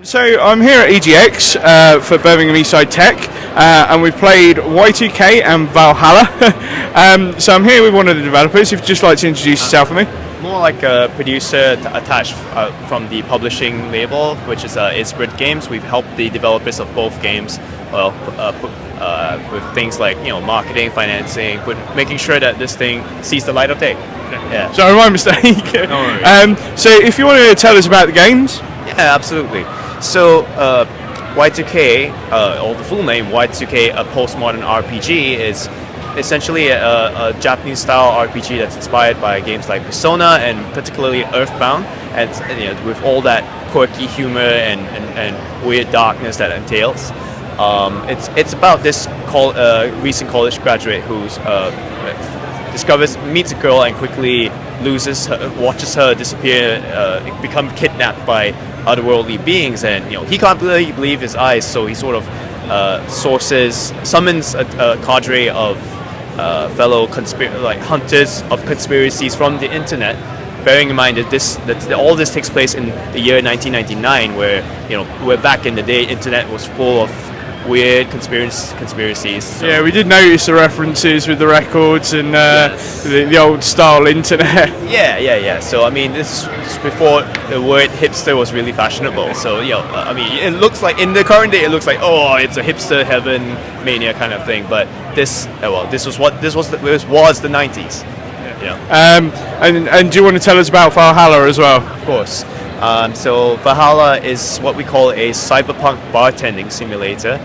So I'm here at EGX for Birmingham Eastside Tech, and we've played Y2K and Valhalla. So I'm here with one of the developers. If you'd just like to introduce yourself for me. More like a producer attached from the publishing label, which is Isbrit Games. We've helped the developers of both games, with things like marketing, financing, but making sure that this thing sees the light of day. Yeah. Sorry, my mistake. No worries. So if you want to tell us about the games. Yeah, absolutely. So Y2K, or the full name Y2K, a postmodern RPG, is essentially a Japanese-style RPG that's inspired by games like Persona and particularly Earthbound, and with all that quirky humor and weird darkness that entails. It's about this recent college graduate who's meets a girl and quickly watches her disappear, become kidnapped by otherworldly beings, and he can't really believe his eyes, so he sort of summons a cadre of fellow hunters of conspiracies from the internet, bearing in mind that all this takes place in the year 1999, where we're back in the day internet was full of weird conspiracies. So. Yeah, we did notice the references with the records and yes. the old style internet. Yeah. So I mean, this is before the word hipster was really fashionable. So I mean, it looks like in the current day, it looks like it's a hipster heaven mania kind of thing. But this was the 90s. And do you want to tell us about Valhalla as well? Of course. So Valhalla is what we call a cyberpunk bartending simulator.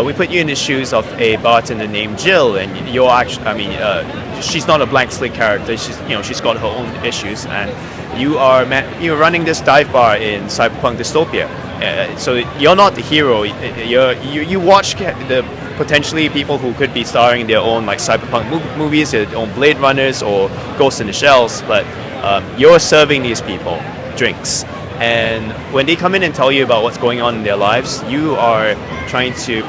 We put you in the shoes of a bartender named Jill, and she's not a blank slate character. She's got her own issues, and you're running this dive bar in cyberpunk dystopia. So you're not the hero. You watch the potentially people who could be starring in their own cyberpunk movies, their own Blade Runners or Ghost in the Shells, but you're serving these people drinks. And when they come in and tell you about what's going on in their lives, you are trying to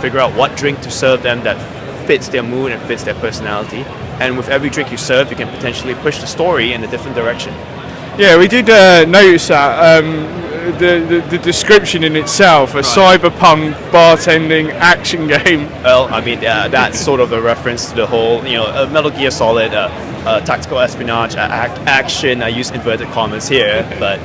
figure out what drink to serve them that fits their mood and fits their personality. And with every drink you serve, you can potentially push the story in a different direction. Yeah, we did notice that the description in itself, a cyberpunk bartending action game. Well, I mean, that's sort of a reference to the whole, Metal Gear Solid, tactical espionage, action. I use inverted commas here, but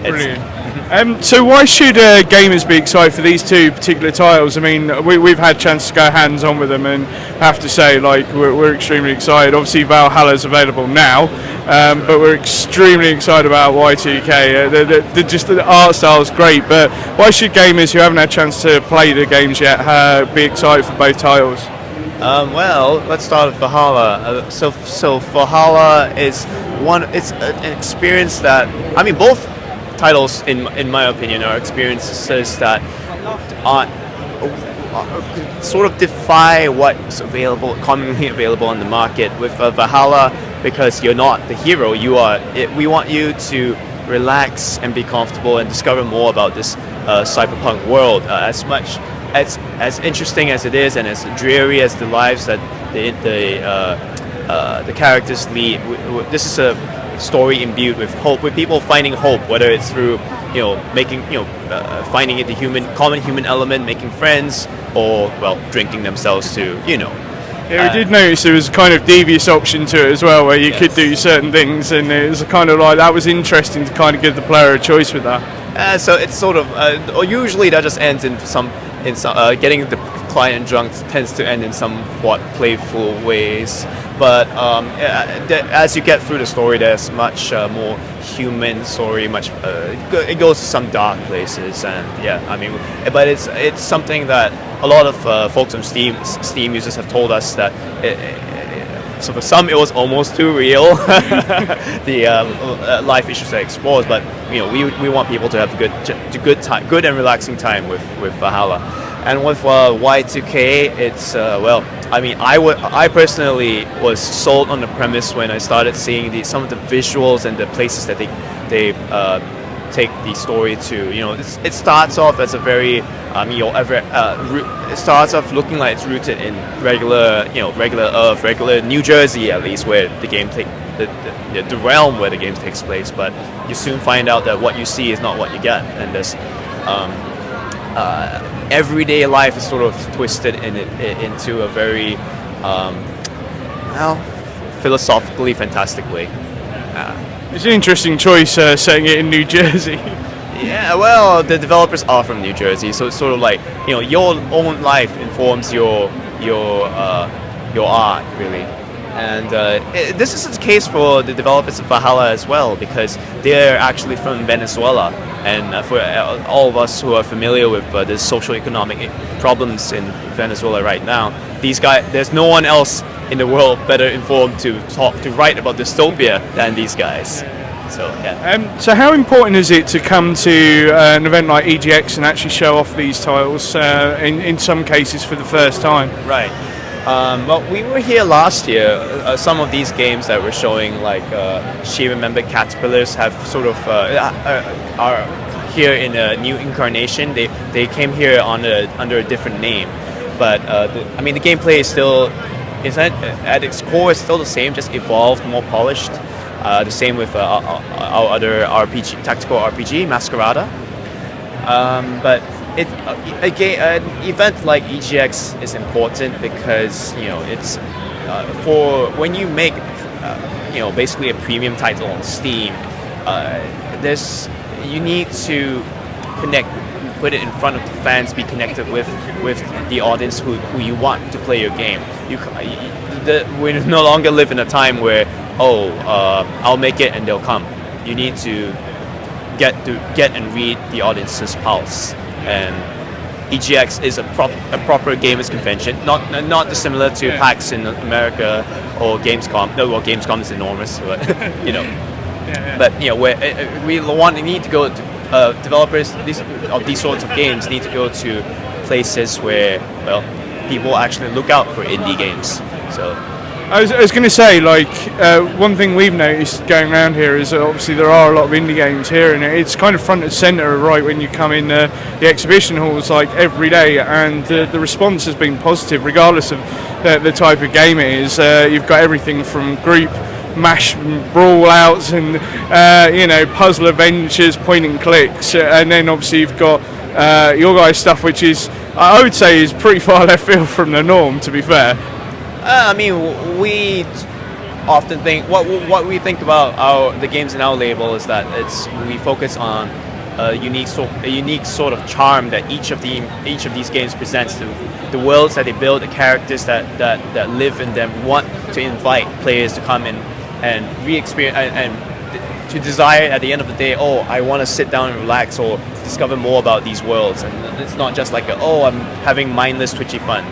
Brilliant. So why should gamers be excited for these two particular titles? I mean, we've had a chance to go hands-on with them, and I have to say, we're extremely excited. Obviously, Valhalla's available now, but we're extremely excited about Y2K. The art style is great, but why should gamers who haven't had a chance to play the games yet be excited for both titles? Well, let's start with Valhalla. So Valhalla is it's an experience that, I mean, both titles, in my opinion, are experiences that sort of defy what's commonly available on the market. With Valhalla, because you're not the hero, we want you to relax and be comfortable and discover more about this cyberpunk world. As interesting as it is, and as dreary as the lives that the characters lead, this is a story imbued with hope, with people finding hope, whether it's through finding the common human element, making friends, or drinking themselves to Yeah, we did notice there was a kind of devious option to it as well, where you could do certain things, and it was kind of that was interesting to kind of give the player a choice with that. So it's sort of usually that just ends in getting the client drunk tends to end in somewhat playful ways, but as you get through the story, there's much more human story. It goes to some dark places, and but it's something that a lot of folks on Steam users have told us that. So for some, it was almost too real, the life issues that it explores. But we want people to have a good and relaxing time with Valhalla. And with Y2K, it's I personally was sold on the premise when I started seeing some of the visuals and the places that they take the story to, it starts off as a very, it starts off looking like it's rooted in regular Earth, regular New Jersey at least, where the game the realm where the game takes place. But you soon find out that what you see is not what you get, and there's everyday life is sort of twisted into a very philosophically fantastic way. It's an interesting choice, setting it in New Jersey. Yeah, well, the developers are from New Jersey, so it's sort of like, your own life informs your art, really. And this is the case for the developers of Valhalla as well, because they're actually from Venezuela. And for all of us who are familiar with the socio-economic problems in Venezuela right now, these guys, there's no one else in the world better informed to write about dystopia than these guys. So yeah. So how important is it to come to an event like EGX and actually show off these titles, in some cases for the first time? Right. Well, we were here last year. Some of these games that we're showing, like She Remembered Caterpillars, have sort of are here in a new incarnation. They came here under a different name, but the gameplay is still, at its core, is still the same, just evolved, more polished. The same with our other RPG, tactical RPG, Masquerada. But an event like EGX is important because it's for when you make basically a premium title on Steam. You need to put it in front of the fans, be connected with the audience who you want to play your game. We no longer live in a time where I'll make it and they'll come. You need to get and read the audience's pulse. And EGX is a proper gamers convention, not dissimilar to PAX in America or Gamescom. No, well, Gamescom is enormous, but But where we need to go to developers of these sorts of games need to go to places where people actually look out for indie games. So. I was going to say, one thing we've noticed going around here is that obviously there are a lot of indie games here, and it's kind of front and centre right when you come in the exhibition halls every day, and the response has been positive regardless of the type of game it is. You've got everything from group mash brawl outs and puzzle adventures, point and clicks, and then obviously you've got your guys' stuff, which is, I would say, is pretty far left field from the norm, to be fair. We often think what we think about the games in our label is that we focus on a unique sort of charm that each of these games presents to the worlds that they build, the characters that live in them. We want to invite players to come in and re-experience and to desire at the end of the day, I want to sit down and relax or discover more about these worlds. And it's not just like I'm having mindless twitchy fun,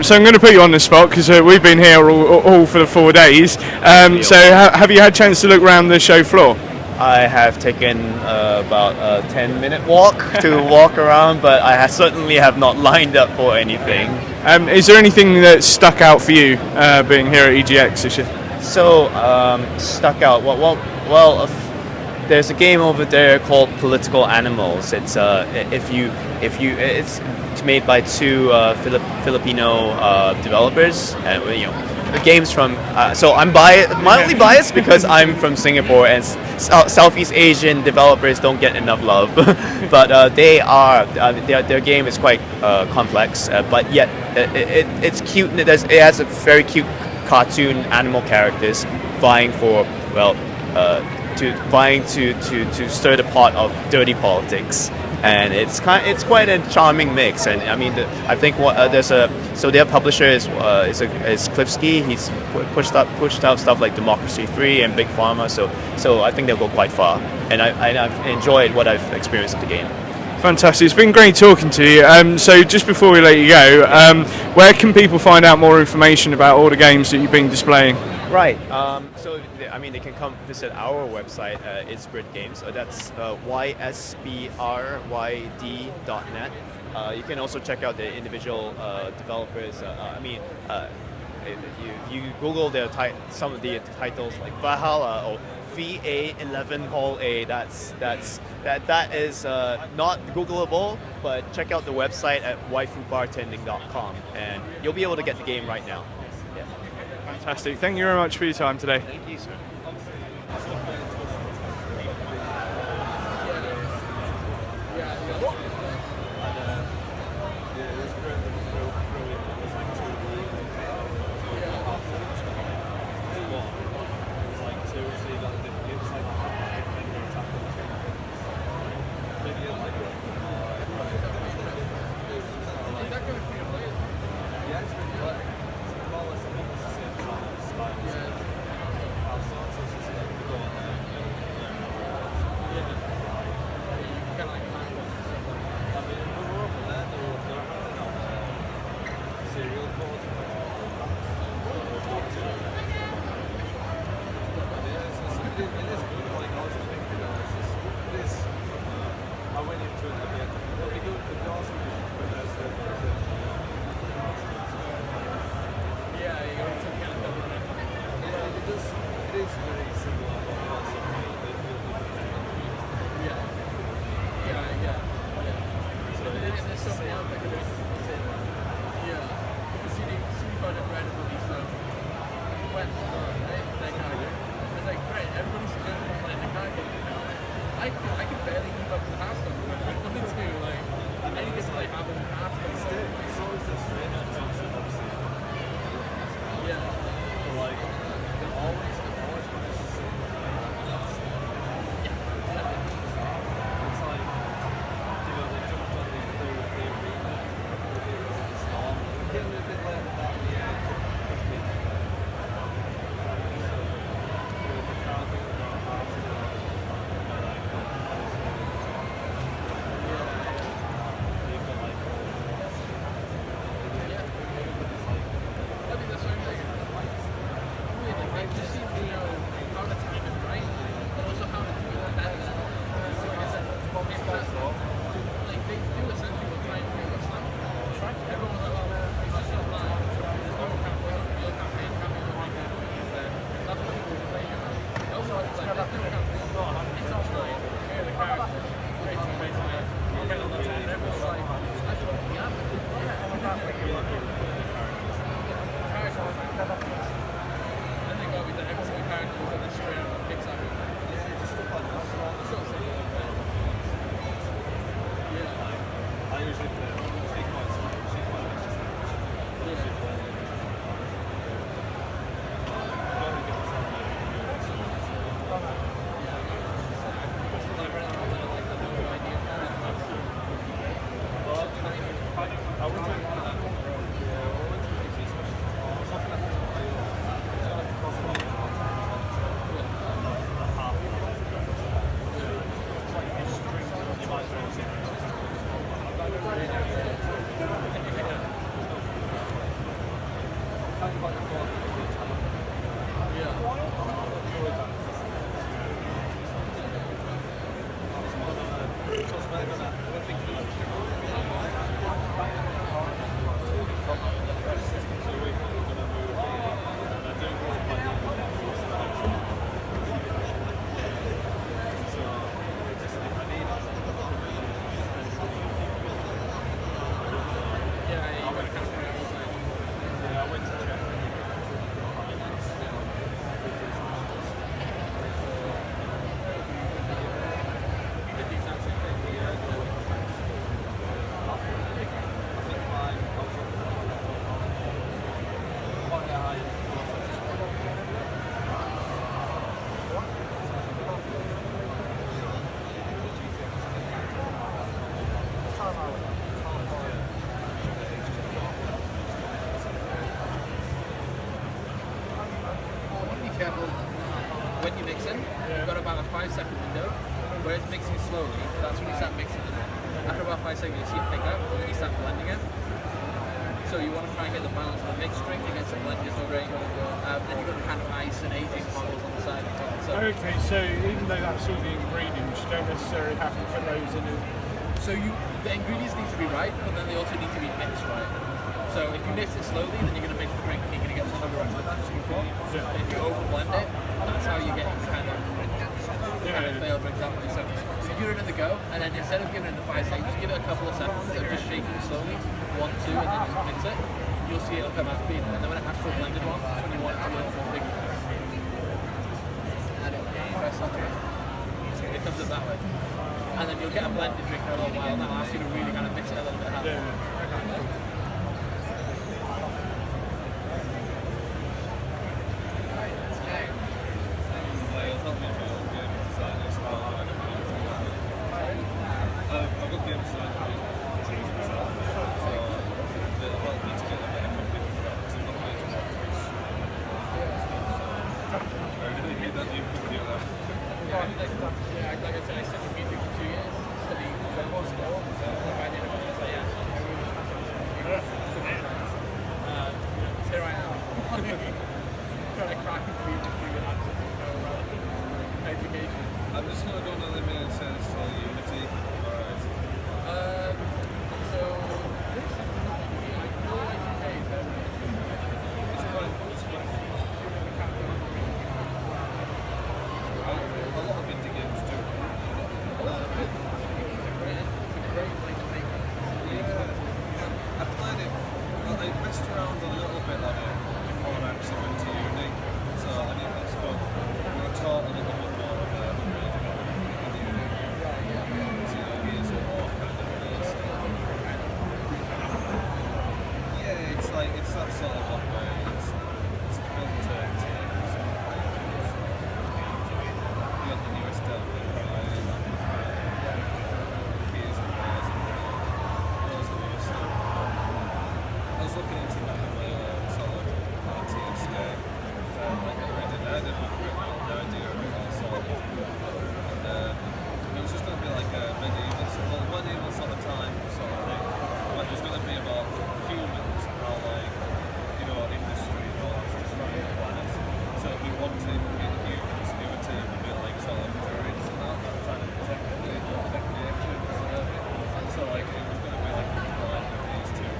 So I'm going to put you on the spot because we've been here all for the 4 days. So have you had a chance to look around the show floor? I have taken about a 10-minute walk to walk around, but I certainly have not lined up for anything. Is there anything that stuck out for you being here at EGX this year? So stuck out. Well, there's a game over there called Political Animals. It's it's made by two Filipino developers. The game's from. So I'm mildly biased because I'm from Singapore, and Southeast Asian developers don't get enough love. But their game is quite complex, but yet it's cute. It has a very cute cartoon animal characters vying for to stir the pot of dirty politics, and it's quite a charming mix. And I think their publisher is Klifsky. He's pushed out stuff like Democracy 3 and Big Pharma. So I think they'll go quite far, and I've enjoyed what I've experienced of the game. Fantastic. It's been great talking to you. So just before we let you go, where can people find out more information about all the games that you've been displaying? Right. They can come visit our website, Isbrid Games. That's ysbryd.net. You can also check out the individual developers. If you Google some of the titles like Valhalla or VA-11 Hall A. That is not Googleable, but check out the website at waifubartending.com, and you'll be able to get the game right now. Yeah. Fantastic. Thank you very much for your time today. Thank you, sir. Careful when you mix in. You've got about a 5-second window where it's mixing slowly. That's when you start mixing it. After about 5 seconds, you see it pick up, and then you start blending it. So you want to try and get the balance of the mixed drink against the blended drink. Then you've got the kind of ice and aging bottles on the side. So okay, so even though that's all the ingredients, you don't necessarily have to put those in it. So the ingredients need to be right, but then they also need to be mixed right. So if you mix it slowly, then you're going to mix the drink and you're going to get some of the rest of that. So if you over blend it, that's how you get kind of kind of failed, for example. So if you're in the go, and then instead of giving it the 5 seconds, just give it a couple of seconds of just shaking slowly, 1, 2, and then just mix it. You'll see it'll come out clean. And then when it has to blended one, that's when you want it to be a little more bigger. And press on it. It comes up that way. And then you'll get a blended drink in a little while. And that'll ask you to really kind of mix it a little bit harder. I've got games designed to produce myself, so it'll help me to get a better copy for that, because I'm not going to I really hate that new video there. Like I said, I studied music for 2 years, studied football still, so by the end of it, I was like, yeah, I really want to here I am, trying to crack into the industry with absolutely no education. I'm just going to go on a limb and say it's all Unity. Alright. So, this is not like no education. It's quite a lot of indie games do. I played it, I messed around a little bit on it before I actually went to uni, so I think that's good. We were taught a little bit more of Gears of War kind of thing. Yeah, it's like, it's that sort of one where it's built to you got the newest Devil May Cry, Gears of War, those kind of stuff. I was looking into that in my sort of RTS game. I didn't have no idea of it all sort of. And it was just going to be like a medieval sort of time sort of thing. Like it was going to be about humans and how like, you know, industry and all this destroying the planet. So if we wanted humans, it would take a bit like sort of turrets and that trying to protect the action and preserve it. And so like it was going to be like these two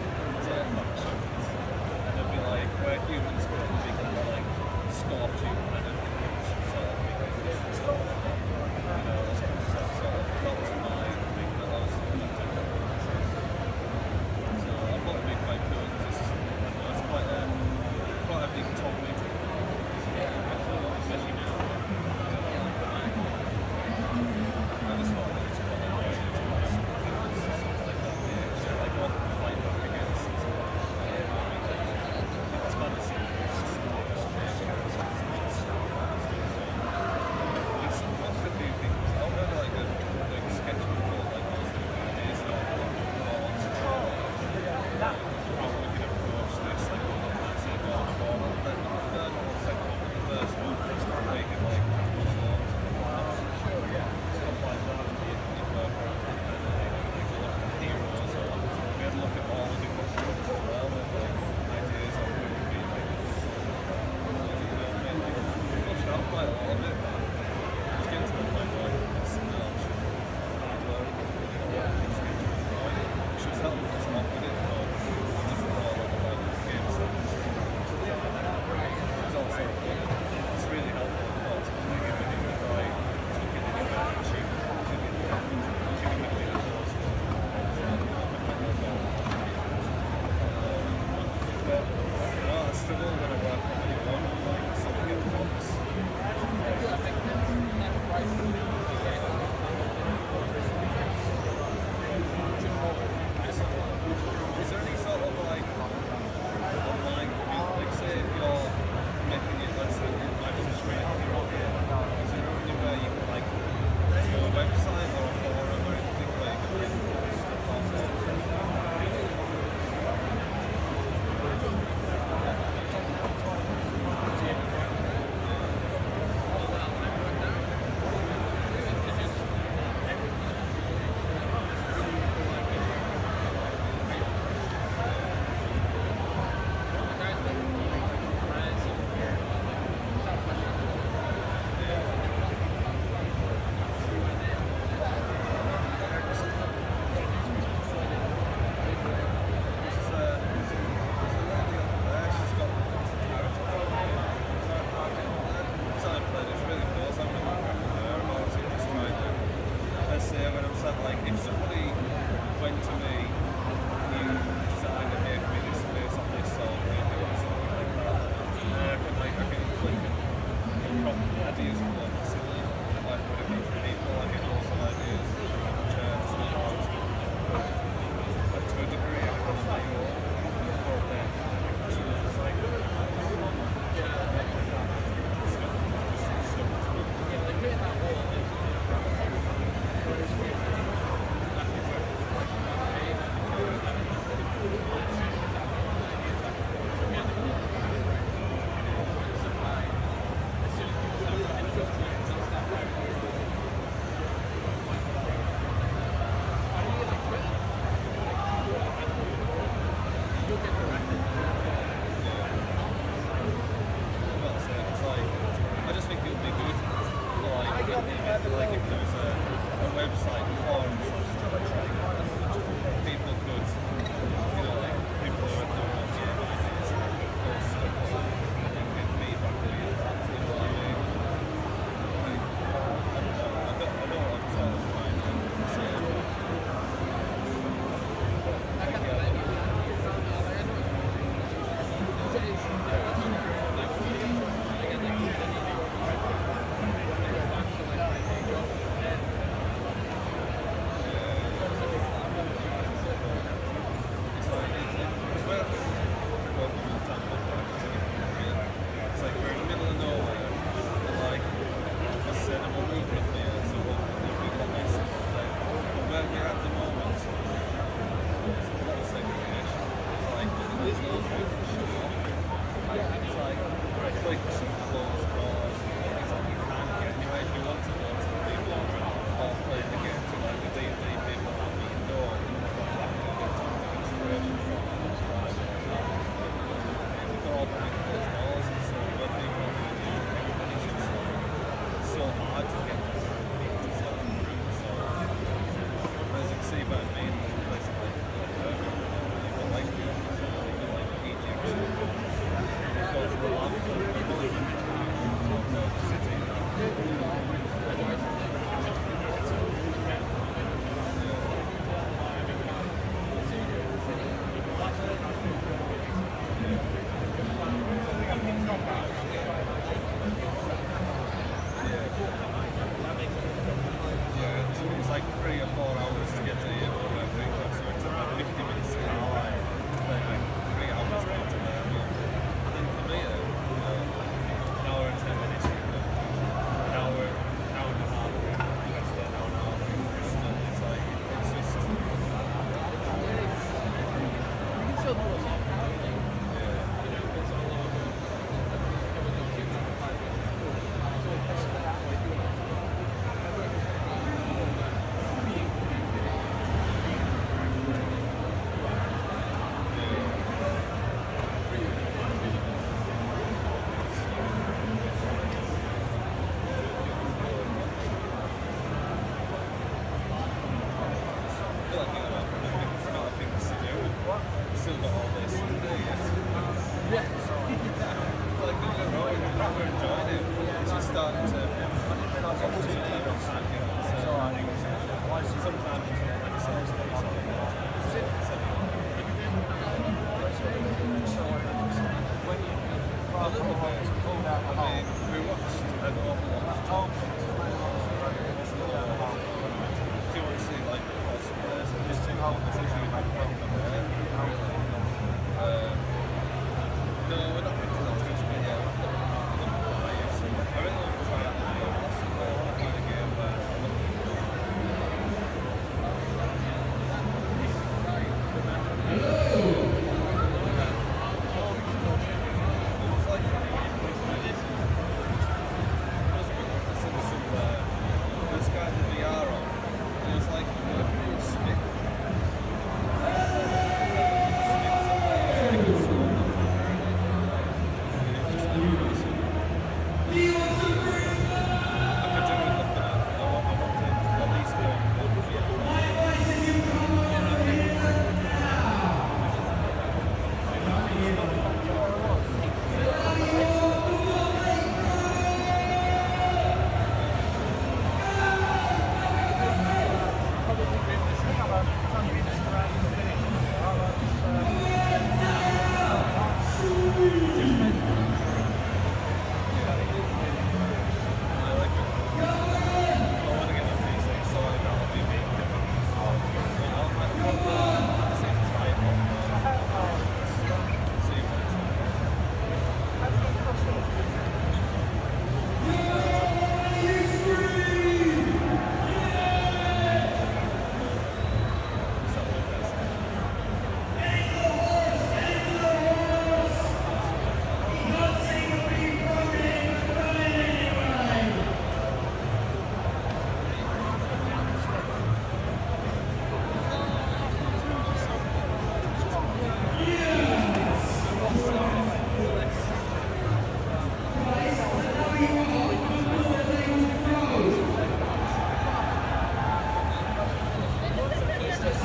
sort of factions. And it'd be like where humans could be kind of like scorching kind of sort of thing. You know, those kind of stuff. So that was my thing that I was doing. So I thought it'd be quite cool because it's quite a big topic. Especially now. I just thought it was quite a way to like what to fight back against. It's fantasy. It's one of the few things. I remember like a sketch before like I was doing ideas and all looking at approach this like let's say God of War. Then not the third one, the second one, but the first one making like stuff like that in background kind of thing. Like we looked at heroes or we had to look at all the different groups as well and like ideas of who would be like we flushed out quite a lot of it. It's getting to the point where it's which was helping us a lot with it, but it doesn't know like game stuff. It's also it's really helpful to make a video if I took it in a machine. I struggle when I work on the one, like something at once. Is there any sort of like online, like say if you're making it less than like straight on your own game, is there anywhere you can like do a website or a forum or anything where you can put stuff on there? point to me, you design and make me this space of this sort of thing and stuff like that. I can click and prop ideas for the facility, like for different people, I get lots of ideas, and stuff out. But to a degree, I can play more, but then it's like, I just think it would be good, like if there was a website for people could, like people who are doing game ideas, post stuff and get feedback to you. You know what I mean? Like, I know what I'm sort of trying to say. It's like we're in the middle of nowhere, and like I said, I'm a movement there, so hopefully we got this. But where we're at the moment, there's a lot of segregation. Like there's loads of people shut off. It's like clicks and closed doors. It's like you can't get anywhere if you want to go to the people who are all playing the game. So like the D&D people have the indoor, demonstration from they're all behind closed doors, and so when people are doing it, everybody's just it's so hard to get into certain rooms. So as you can see by me, basically you've got like Egypt, you've got the lab, it's like 3 or 4 hours to get to here for every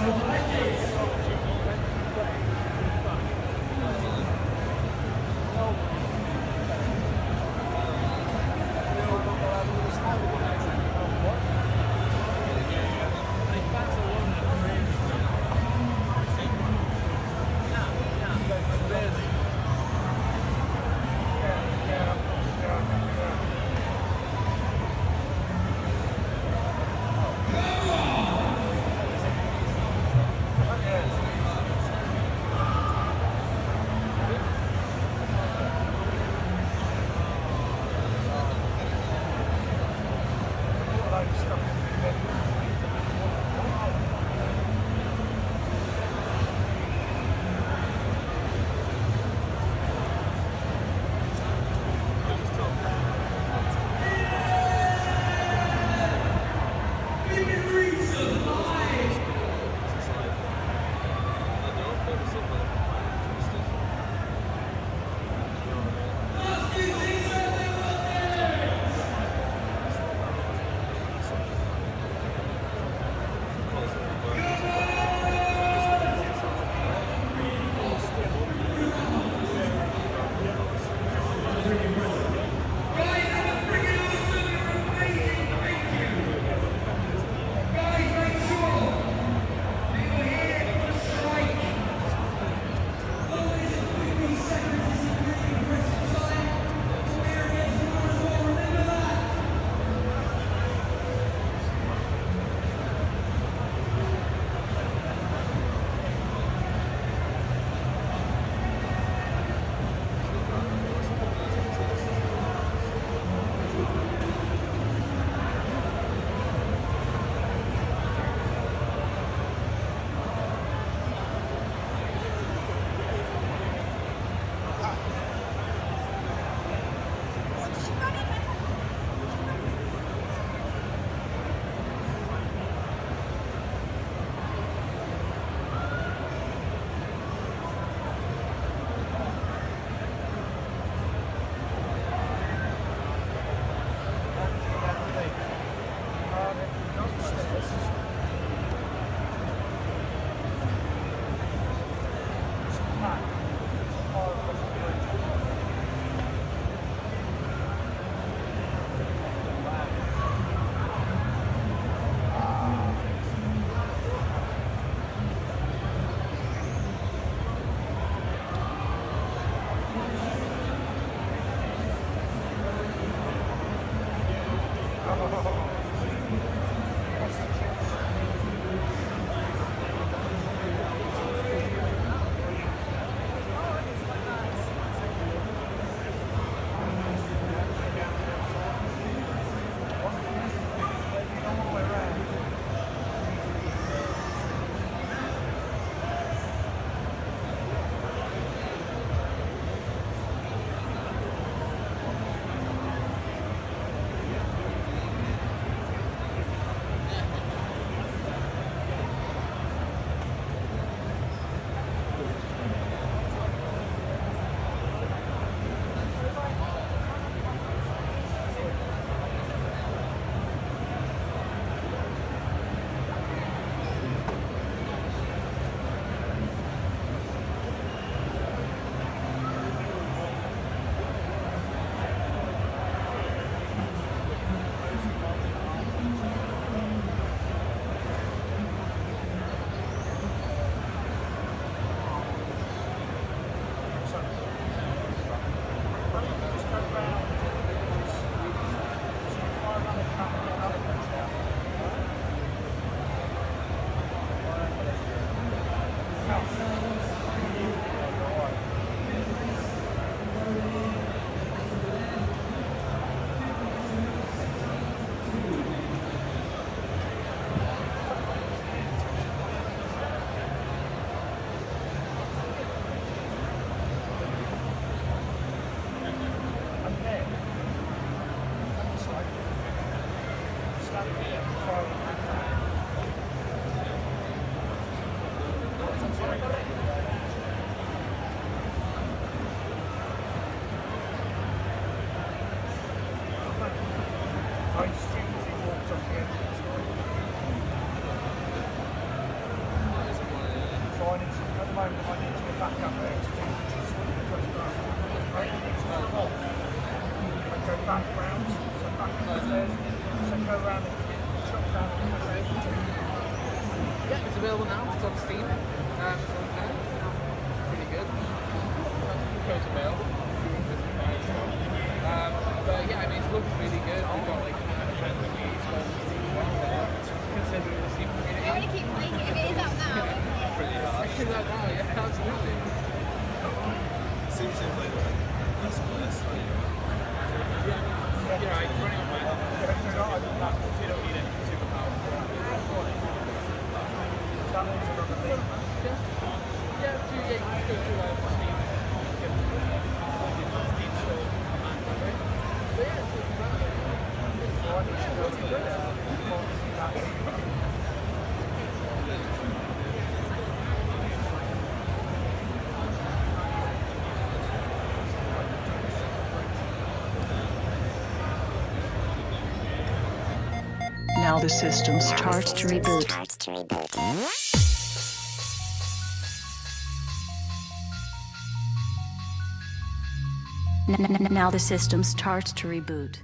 Sorry. I need to, at the moment, I need to get back up there to do just right? I go back round, so back to the stairs, so go around and chop down the stairs. Yeah, it's available now. It's on Steam. It's on there. Pretty good. Codes available. But yeah, I mean, it looks really good. We've got like trends and considering the Steam community. I want to keep playing it if it is out now. Pretty hard. It's out now, yeah, absolutely. Seems like that's like You're right, it's running on my head. You don't need any superpowers. That is another thing. Yeah, so yeah, you can just go through Steam. Steam store. But yeah, it's So I need to go to that. Now the system starts to reboot. Now the system starts to reboot.